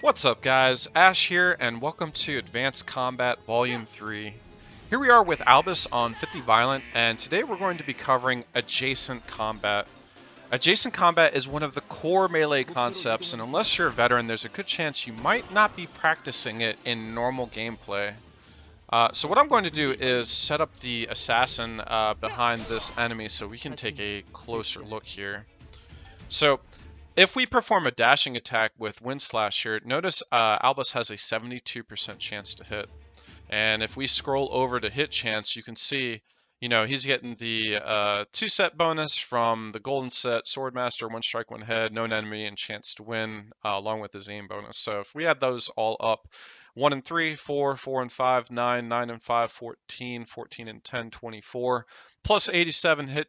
What's up guys, Ash here and welcome to Advanced Combat Volume 3. Here we are with Albus on 50 Violent and today we're going to be covering Adjacent Combat. Adjacent Combat is one of the core melee concepts and unless you're a veteran there's a good chance you might not be practicing it in normal gameplay. So what I'm going to do is set up the assassin behind this enemy so we can take a closer look here. So if we perform a dashing attack with Wind Slash here, notice Albus has a 72% chance to hit. And if we scroll over to hit chance, you can see, he's getting the 2-set bonus from the golden set, Swordmaster, 1 strike, 1 head, known enemy, and chance to win, along with his aim bonus. So if we add those all up, 1 and 3, 4, 4 and 5, 9, 9 and 5, 14, 14 and 10, 24, plus 87 hit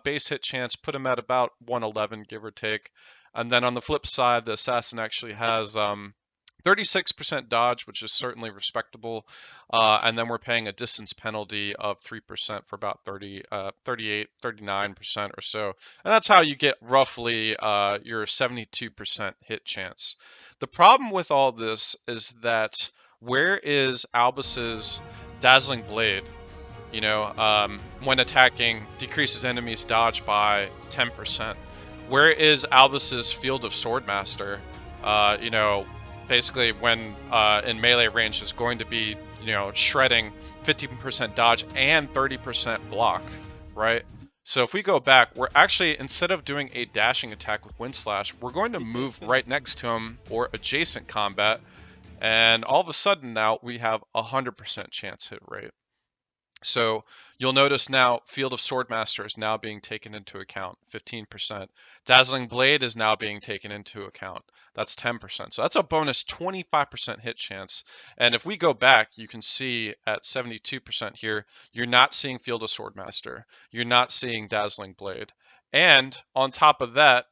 base hit chance, put him at about 111, give or take. And then on the flip side, the assassin actually has 36% dodge, which is certainly respectable. And then we're paying a distance penalty of 3% for about 38, 39% or so. And that's how you get roughly your 72% hit chance. The problem with all this is that where is Albus's Dazzling Blade? When attacking, decreases enemies' dodge by 10%. Where is Albus's Field of Swordmaster? Basically when in melee range is going to be, shredding 50% dodge and 30% block, right? So if we go back, we're actually, instead of doing a dashing attack with Wind Slash, we're going to move right next to him or adjacent combat. And all of a sudden now we have 100% chance hit rate. So you'll notice now Field of Swordmaster is now being taken into account, 15%. Dazzling Blade is now being taken into account. That's 10%. So that's a bonus 25% hit chance. And if we go back, you can see at 72% here, you're not seeing Field of Swordmaster. You're not seeing Dazzling Blade. And on top of that,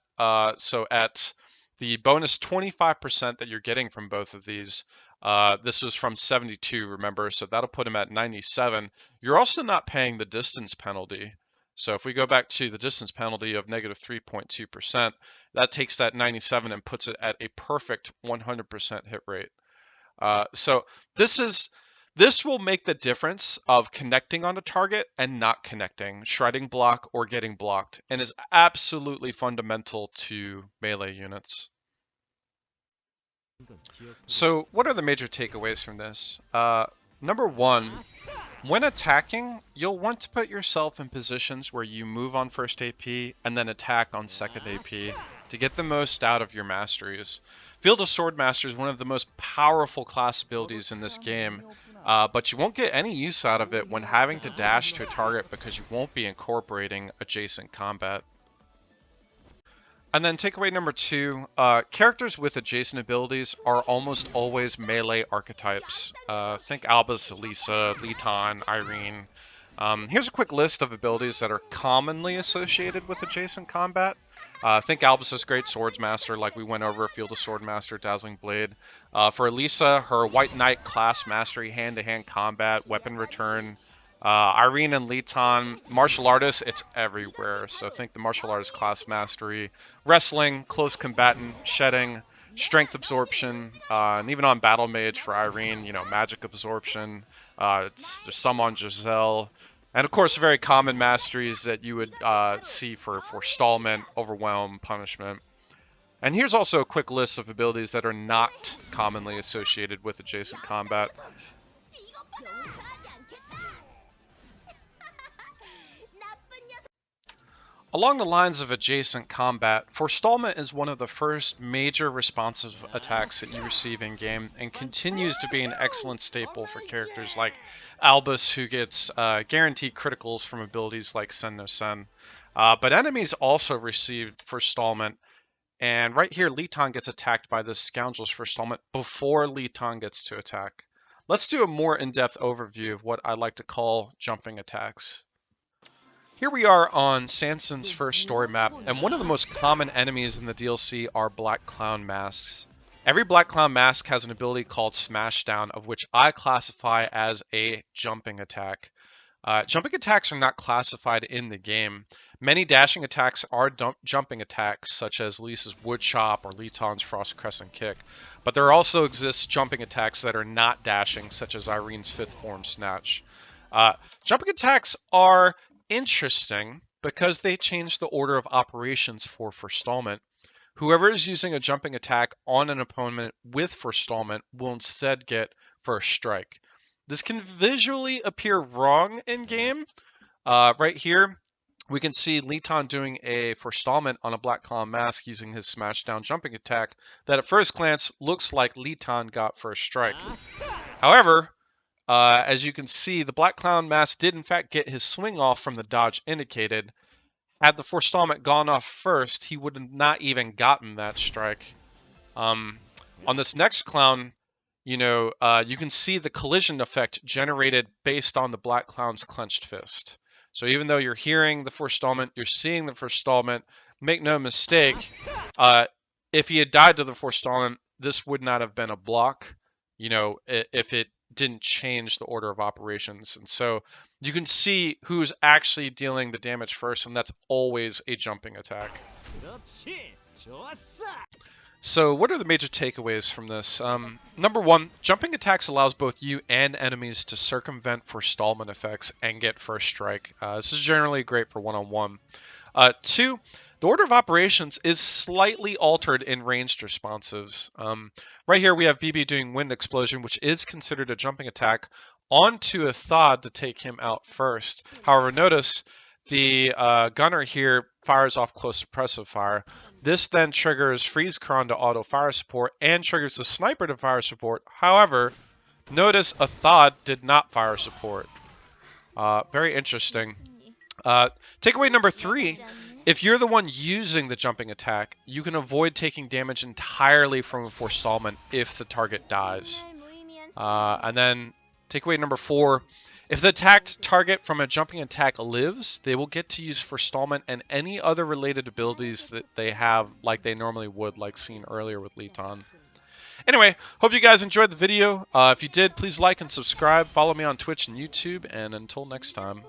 so at the bonus 25% that you're getting from both of these, this was from 72, remember, so that'll put him at 97. You're also not paying the distance penalty. So if we go back to the distance penalty of negative 3.2%, that takes that 97 and puts it at a perfect 100% hit rate. So this will make the difference of connecting on a target and not connecting, shredding block or getting blocked, and is absolutely fundamental to melee units. So what are the major takeaways from this? Number one, when attacking, you'll want to put yourself in positions where you move on first AP and then attack on second AP to get the most out of your masteries. Field of Swordmaster is one of the most powerful class abilities in this game, but you won't get any use out of it when having to dash to a target because you won't be incorporating adjacent combat. And then takeaway number two, characters with adjacent abilities are almost always melee archetypes. Think Albus, Alisa, Leton, Irene. Here's a quick list of abilities that are commonly associated with adjacent combat. Think Albus's Great Swordsmaster, like we went over, Field of Swordmaster, Dazzling Blade. For Alisa, her White Knight class mastery, hand-to-hand combat, weapon return. Irene and Leton, martial artists, it's everywhere. So think the martial artist class mastery, wrestling, close combatant, shedding, strength absorption, and even on battle mage for Irene, magic absorption. There's some on Giselle. And of course, very common masteries that you would see for Forestallment, Overwhelm, Punishment. And here's also a quick list of abilities that are not commonly associated with adjacent combat. Along the lines of adjacent combat, Forestallment is one of the first major responsive attacks that you receive in-game and continues to be an excellent staple for characters like Albus, who gets guaranteed criticals from abilities like Sen no Sen. But enemies also receive Forestallment, and right here Leton gets attacked by this scoundrel's Forestallment before Leton gets to attack. Let's do a more in-depth overview of what I like to call jumping attacks. Here we are on Sanson's first story map, and one of the most common enemies in the DLC are Black Clown masks. Every Black Clown mask has an ability called Smashdown, of which I classify as a jumping attack. Jumping attacks are not classified in the game. Many dashing attacks are jumping attacks, such as Alisa's Wood Chop or Leton's Frost Crescent Kick. But there also exists jumping attacks that are not dashing, such as Irene's Fifth Form Snatch. Jumping attacks are interesting because they change the order of operations for Forestallment. Whoever is using a jumping attack on an opponent with Forestallment will instead get First Strike. This can visually appear wrong in game. Right here, we can see Leton doing a Forestallment on a Black Clown Mask using his Smashdown jumping attack that at first glance looks like Leton got First Strike. However, as you can see, the Black Clown Mask did in fact get his swing off from the dodge indicated. Had the Forestallment gone off first, he would have not even gotten that strike. On this next clown, you can see the collision effect generated based on the Black Clown's clenched fist. So even though you're hearing the Forestallment, you're seeing the Forestallment, make no mistake, if he had died to the Forestallment, this would not have been a block, if it didn't change the order of operations. And so you can see who's actually dealing the damage first, and that's always a jumping attack. So what are the major takeaways from this? Number one, jumping attacks allows both you and enemies to circumvent Forestallment effects and get First Strike. This is generally great for one-on-one. Two, the order of operations is slightly altered in ranged responsives. Right here we have BB doing Wind Explosion, which is considered a jumping attack onto a Thod to take him out first. However, notice the gunner here fires off Close Suppressive Fire. This then triggers Freeze Kron to auto fire support and triggers the Sniper to fire support. However, notice a Thod did not fire support. Very interesting. Takeaway number three, if you're the one using the jumping attack, you can avoid taking damage entirely from a Forestallment if the target dies. And then takeaway number four, if the attacked target from a jumping attack lives, they will get to use Forestallment and any other related abilities that they have like they normally would, like seen earlier with Leton. Anyway, hope you guys enjoyed the video. If you did, please like and subscribe. Follow me on Twitch and YouTube, and until next time.